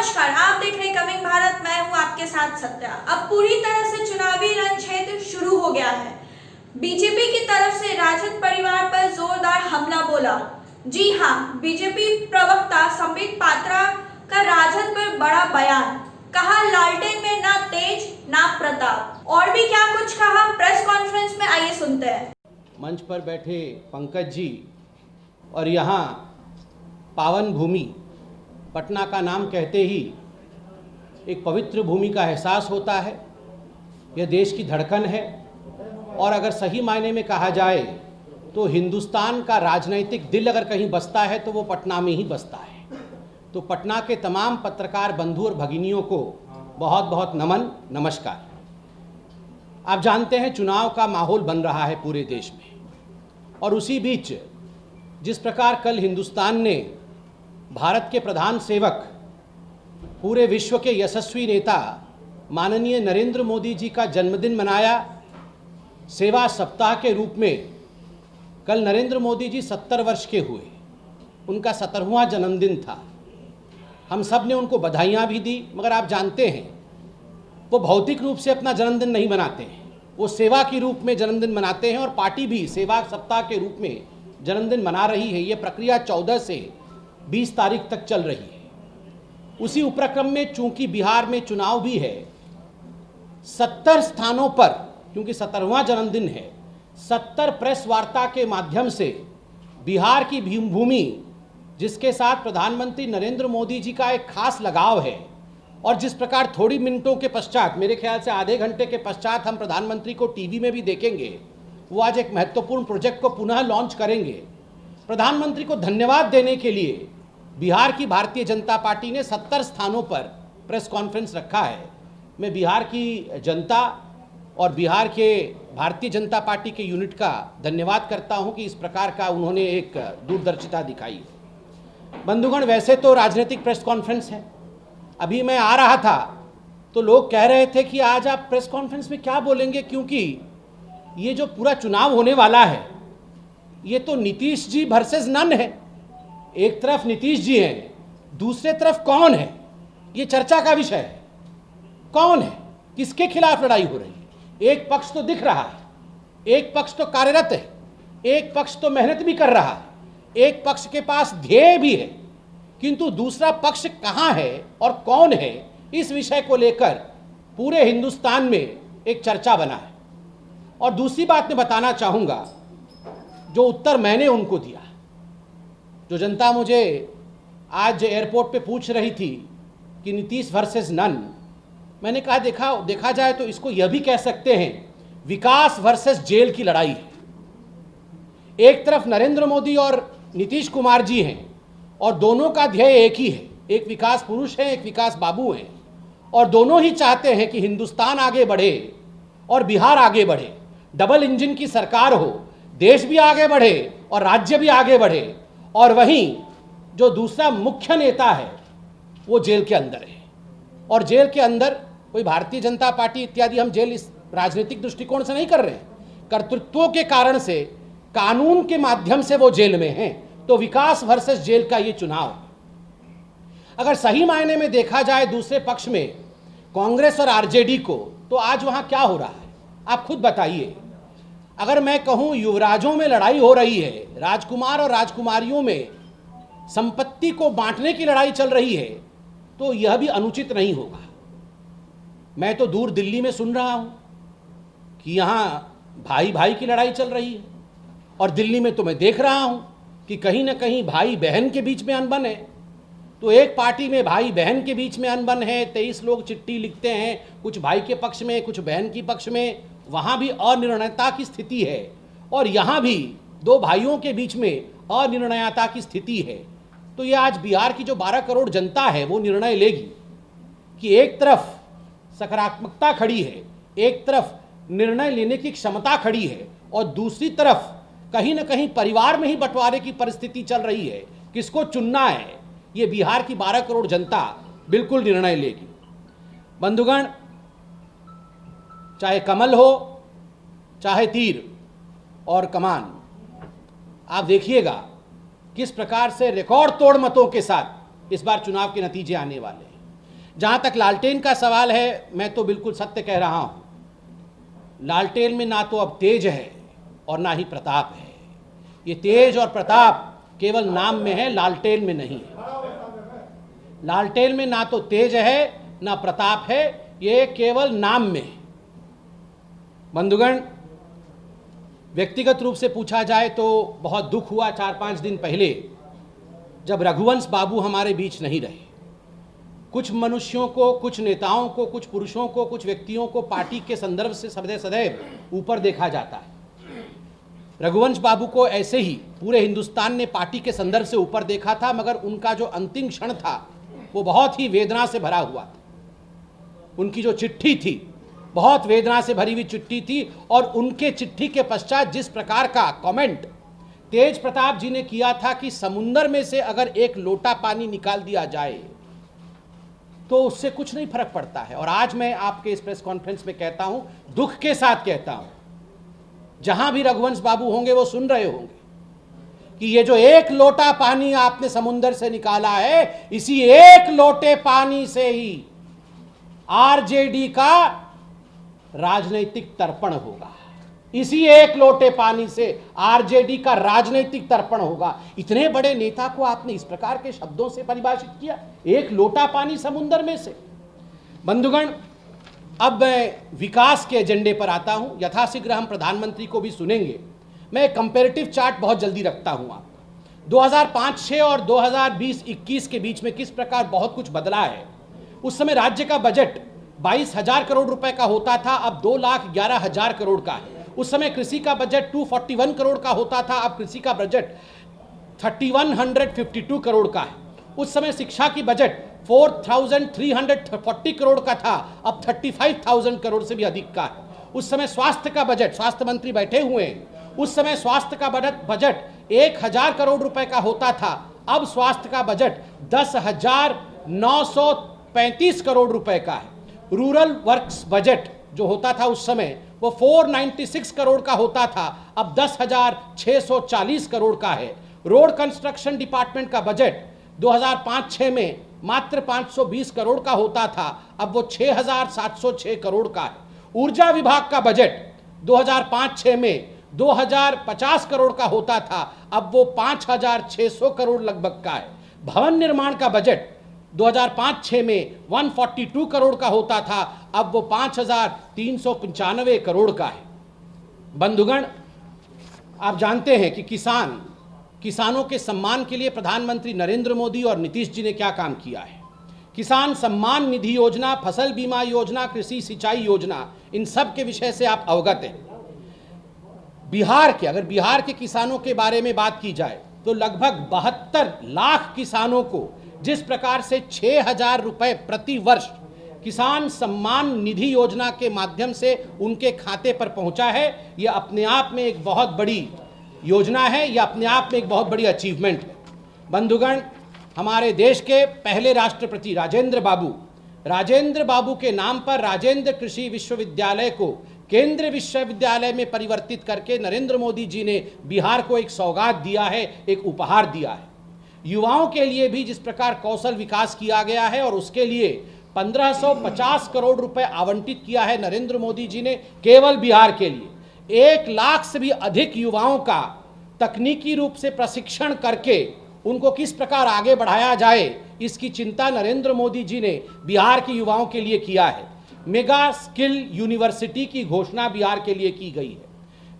नमस्कार, आप देख रहे हैं कमिंग भारत। मैं हूं आपके साथ सत्या। अब पूरी तरह से चुनावी रणक्षेत्र शुरू हो गया है। बीजेपी की तरफ से राजद परिवार पर जोरदार हमला बोला। जी हां, बीजेपी प्रवक्ता संबित पात्रा का राजद पर बड़ा बयान। कहा लालटेन में ना तेज ना प्रताप। और भी क्या कुछ कहा प्रेस कॉन्फ्रेंस में, आइए सुनते हैं। मंच पर बैठे पंकज जी और यहाँ पावन भूमि पटना का नाम कहते ही एक पवित्र भूमि का एहसास होता है। यह देश की धड़कन है और अगर सही मायने में कहा जाए तो हिंदुस्तान का राजनीतिक दिल अगर कहीं बसता है तो वो पटना में ही बसता है। तो पटना के तमाम पत्रकार बंधु और भगिनियों को बहुत बहुत नमन, नमस्कार। आप जानते हैं चुनाव का माहौल बन रहा है पूरे देश में और उसी बीच जिस प्रकार कल हिंदुस्तान ने भारत के प्रधान सेवक, पूरे विश्व के यशस्वी नेता माननीय नरेंद्र मोदी जी का जन्मदिन मनाया सेवा सप्ताह के रूप में। कल नरेंद्र मोदी जी 70 वर्ष के हुए, उनका 17वां जन्मदिन था। हम सब ने उनको बधाइयाँ भी दी, मगर आप जानते हैं वो भौतिक रूप से अपना जन्मदिन नहीं मनाते हैं, वो सेवा के रूप में जन्मदिन मनाते हैं और पार्टी भी सेवा सप्ताह के रूप में जन्मदिन मना रही है। ये प्रक्रिया 14 से 20 तारीख तक चल रही है। उसी उपक्रम में चूंकि बिहार में चुनाव भी है, 70 स्थानों पर, क्योंकि 17वां जन्मदिन है, 70 प्रेस वार्ता के माध्यम से बिहार की भूमि जिसके साथ प्रधानमंत्री नरेंद्र मोदी जी का एक खास लगाव है और जिस प्रकार थोड़ी मिनटों के पश्चात, मेरे ख्याल से आधे घंटे के पश्चात हम प्रधानमंत्री को टीवी में भी देखेंगे, वो आज एक महत्वपूर्ण प्रोजेक्ट को पुनः लॉन्च करेंगे। प्रधानमंत्री को धन्यवाद देने के लिए बिहार की भारतीय जनता पार्टी ने 70 स्थानों पर प्रेस कॉन्फ्रेंस रखा है। मैं बिहार की जनता और बिहार के भारतीय जनता पार्टी के यूनिट का धन्यवाद करता हूं कि इस प्रकार का उन्होंने एक दूरदर्शिता दिखाई। बंधुगण, वैसे तो राजनीतिक प्रेस कॉन्फ्रेंस है। अभी मैं आ रहा था तो लोग कह रहे थे कि आज आप प्रेस कॉन्फ्रेंस में क्या बोलेंगे, क्योंकि ये जो पूरा चुनाव होने वाला है ये तो नीतीश जी वर्सेस नन है। एक तरफ नीतीश जी हैं, दूसरे तरफ कौन है, ये चर्चा का विषय है। कौन है, किसके खिलाफ लड़ाई हो रही है? एक पक्ष तो दिख रहा है, एक पक्ष तो कार्यरत है, एक पक्ष तो मेहनत भी कर रहा है, एक पक्ष के पास ध्येय भी है, किंतु दूसरा पक्ष कहां है और कौन है, इस विषय को लेकर पूरे हिंदुस्तान में एक चर्चा बना है। और दूसरी बात मैं बताना चाहूंगा, जो उत्तर मैंने उनको दिया, जो जनता मुझे आज एयरपोर्ट पे पूछ रही थी कि नीतीश वर्सेस नन, मैंने कहा देखा जाए तो इसको यह भी कह सकते हैं विकास वर्सेस जेल की लड़ाई है। एक तरफ नरेंद्र मोदी और नीतीश कुमार जी हैं और दोनों का ध्येय एक ही है, एक विकास पुरुष है, एक विकास बाबू हैं, और दोनों ही चाहते हैं कि हिंदुस्तान आगे बढ़े और बिहार आगे बढ़े, डबल इंजन की सरकार हो, देश भी आगे बढ़े और राज्य भी आगे बढ़े। और वहीं जो दूसरा मुख्य नेता है वो जेल के अंदर है, और जेल के अंदर कोई भारतीय जनता पार्टी इत्यादि, हम जेल इस राजनीतिक दृष्टिकोण से नहीं कर रहे हैं, कर्तृत्वों के कारण से, कानून के माध्यम से वो जेल में हैं। तो विकास वर्सेस जेल का ये चुनाव, अगर सही मायने में देखा जाए दूसरे पक्ष में कांग्रेस और आरजेडी को, तो आज वहां क्या हो रहा है आप खुद बताइए। अगर मैं कहूं युवराजों में लड़ाई हो रही है, राजकुमार और राजकुमारियों में संपत्ति को बांटने की लड़ाई चल रही है, तो यह भी अनुचित नहीं होगा। मैं तो दूर दिल्ली में सुन रहा हूं कि यहां भाई भाई की लड़ाई चल रही है, और दिल्ली में तो मैं देख रहा हूं कि कहीं ना कहीं भाई बहन के बीच में अनबन है। तो एक पार्टी में भाई बहन के बीच में अनबन है, 23 लोग चिट्ठी लिखते हैं, कुछ भाई के पक्ष में, कुछ बहन के पक्ष में, वहां भी अनिर्णयता की स्थिति है, और यहां भी दो भाइयों के बीच में अनिर्णयता की स्थिति है। तो ये आज बिहार की जो 12 करोड़ जनता है वो निर्णय लेगी कि एक तरफ सकारात्मकता खड़ी है, एक तरफ निर्णय लेने की क्षमता खड़ी है, और दूसरी तरफ कहीं ना कहीं परिवार में ही बंटवारे की परिस्थिति चल रही है। किसको चुनना है, ये बिहार की 12 करोड़ जनता बिल्कुल निर्णय लेगी। बंधुगण, चाहे कमल हो, चाहे तीर और कमान, आप देखिएगा किस प्रकार से रिकॉर्ड तोड़ मतों के साथ इस बार चुनाव के नतीजे आने वाले हैं। जहाँ तक लालटेन का सवाल है, मैं तो बिल्कुल सत्य कह रहा हूँ। लालटेन में ना तो अब तेज है और ना ही प्रताप है। ये तेज और प्रताप केवल नाम में है, लालटेन में नहीं है। लालटेन में ना तो तेज है ना प्रताप है, ये केवल नाम में है। बंधुगण, व्यक्तिगत रूप से पूछा जाए तो बहुत दुख हुआ 4-5 दिन पहले जब रघुवंश बाबू हमारे बीच नहीं रहे। कुछ मनुष्यों को, कुछ नेताओं को, कुछ पुरुषों को, कुछ व्यक्तियों को पार्टी के संदर्भ से सदैव ऊपर देखा जाता है। रघुवंश बाबू को ऐसे ही पूरे हिंदुस्तान ने पार्टी के संदर्भ से ऊपर देखा था, मगर उनका जो अंतिम क्षण था वो बहुत ही वेदना से भरा हुआ था। उनकी जो चिट्ठी थी बहुत वेदना से भरी हुई चिट्ठी थी, और उनके चिट्ठी के पश्चात जिस प्रकार का कमेंट तेज प्रताप जी ने किया था कि समुंदर में से अगर एक लोटा पानी निकाल दिया जाए तो उससे कुछ नहीं फर्क पड़ता है। और आज मैं आपके इस प्रेस कॉन्फ्रेंस में कहता हूं, दुख के साथ कहता हूं, जहां भी रघुवंश बाबू होंगे वो सुन रहे होंगे कि ये जो एक लोटा पानी आपने समुंदर से निकाला है, इसी एक लोटे पानी से ही आरजेडी का राजनीतिक तर्पण होगा। इसी एक लोटे पानी से आरजेडी का राजनीतिक तर्पण होगा। इतने बड़े नेता को आपने इस प्रकार के शब्दों से परिभाषित किया, एक लोटा पानी समुंदर में से। बंधुगण, अब मैं विकास के एजेंडे पर आता हूं। यथाशीघ्र हम प्रधानमंत्री को भी सुनेंगे। मैं कंपैरेटिव चार्ट बहुत जल्दी रखता हूं आपको। 2005-06 और 2020-21 के बीच में किस प्रकार बहुत कुछ बदला है। उस समय राज्य का बजट 22,000 करोड़ रुपए का होता था, अब 2,11,000 करोड़ का है। उस समय कृषि का बजट 241 करोड़ का होता था, अब कृषि का बजट 3,152 करोड़ का है। उस समय शिक्षा की बजट 4,340 करोड़ का था, अब 35,000 करोड़ से भी अधिक का है। उस समय स्वास्थ्य का बजट, स्वास्थ्य मंत्री बैठे हुए हैं, उस समय स्वास्थ्य का बजट 1,000 करोड़ रुपए का होता था, अब स्वास्थ्य का बजट 10,935 करोड़ रुपए का है। रूरल वर्क्स बजट जो होता था उस समय वो 496 करोड़ का होता था, अब 10,640 करोड़ का है। रोड कंस्ट्रक्शन डिपार्टमेंट का बजट 2005-06 में मात्र 520 करोड़ का होता था, अब वो 6,706 करोड़ का है। ऊर्जा विभाग का बजट 2005-06 में 2,050 करोड़ का होता था, अब वो 5,600 करोड़ लगभग का है। भवन निर्माण का बजट 2005-06 में 142 करोड़ का होता था, अब वो 5,395 करोड़ का है। बंधुगण, आप जानते हैं कि किसानों के सम्मान के लिए प्रधानमंत्री नरेंद्र मोदी और नीतीश जी ने क्या काम किया है। किसान सम्मान निधि योजना, फसल बीमा योजना, कृषि सिंचाई योजना, इन सब के विषय से आप अवगत हैं। अगर बिहार के किसानों के बारे में बात की जाए तो लगभग 72 लाख किसानों को जिस प्रकार से 6,000 रुपए प्रति वर्ष किसान सम्मान निधि योजना के माध्यम से उनके खाते पर पहुंचा है, यह अपने आप में एक बहुत बड़ी योजना है, यह अपने आप में एक बहुत बड़ी अचीवमेंट है। बंधुगण, हमारे देश के पहले राष्ट्रपति राजेंद्र बाबू के नाम पर राजेंद्र कृषि विश्वविद्यालय को केंद्रीय विश्वविद्यालय में परिवर्तित करके नरेंद्र मोदी जी ने बिहार को एक सौगात दिया है, एक उपहार दिया है। युवाओं के लिए भी जिस प्रकार कौशल विकास किया गया है और उसके लिए 1,550 करोड़ रुपए आवंटित किया है नरेंद्र मोदी जी ने केवल बिहार के लिए। 1 लाख से भी अधिक युवाओं का तकनीकी रूप से प्रशिक्षण करके उनको किस प्रकार आगे बढ़ाया जाए, इसकी चिंता नरेंद्र मोदी जी ने बिहार के युवाओं के लिए किया है। मेगा स्किल यूनिवर्सिटी की घोषणा बिहार के लिए की गई है।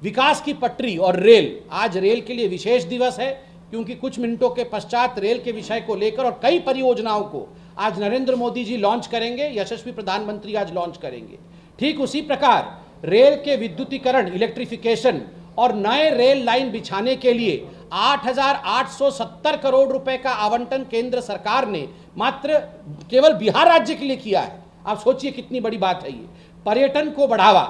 विकास की पटरी और रेल, आज रेल के लिए विशेष दिवस है क्योंकि कुछ मिनटों के पश्चात रेल के विषय को लेकर और कई परियोजनाओं को आज नरेंद्र मोदी जी लॉन्च करेंगे, यशस्वी प्रधानमंत्री आज लॉन्च करेंगे। ठीक उसी प्रकार रेल के विद्युतीकरण, इलेक्ट्रिफिकेशन और नए रेल लाइन बिछाने के लिए 8,870 करोड़ रुपए का आवंटन केंद्र सरकार ने मात्र केवल बिहार राज्य के लिए किया है। आप सोचिए कितनी बड़ी बात है ये। पर्यटन को बढ़ावा,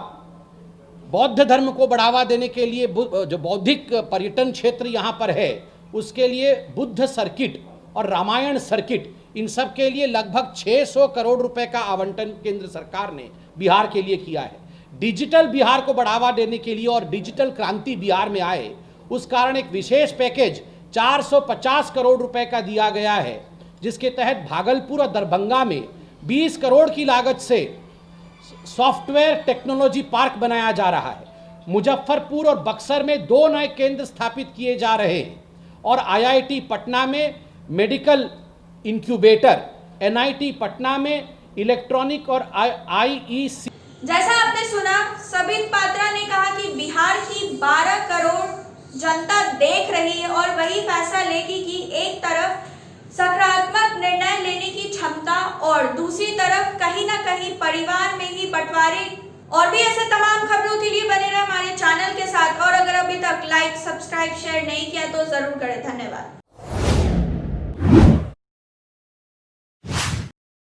बौद्ध धर्म को बढ़ावा देने के लिए जो बौद्धिक पर्यटन क्षेत्र यहाँ पर है उसके लिए बुद्ध सर्किट और रामायण सर्किट, इन सब के लिए लगभग 600 करोड़ रुपए का आवंटन केंद्र सरकार ने बिहार के लिए किया है। डिजिटल बिहार को बढ़ावा देने के लिए और डिजिटल क्रांति बिहार में आए उस कारण एक विशेष पैकेज 450 करोड़ रुपए का दिया गया है, जिसके तहत भागलपुर और दरभंगा में 20 करोड़ की लागत से सॉफ्टवेयर टेक्नोलॉजी पार्क बनाया जा रहा है। मुजफ्फरपुर और बक्सर में 2 नए केंद्र स्थापित किए जा रहे हैं और IIT पटना में मेडिकल इंक्यूबेटर, NIT पटना में इलेक्ट्रॉनिक और IEC। जैसा आपने सुना, सबित पात्रा ने कहा कि बिहार की 12 करोड़ जनता देख रही है और वही फैसला लेगी कि एक तरफ सकारात्मक निर्णय लेने की क्षमता और दूसरी तरफ कहीं ना कहीं परिवार में ही बंटवारे। और भी ऐसे तमाम खबरों के लिए बने रहे हमारे चैनल के साथ और अगर अभी तक लाइक, सब्सक्राइब, शेयर नहीं किया तो जरूर करें। धन्यवाद।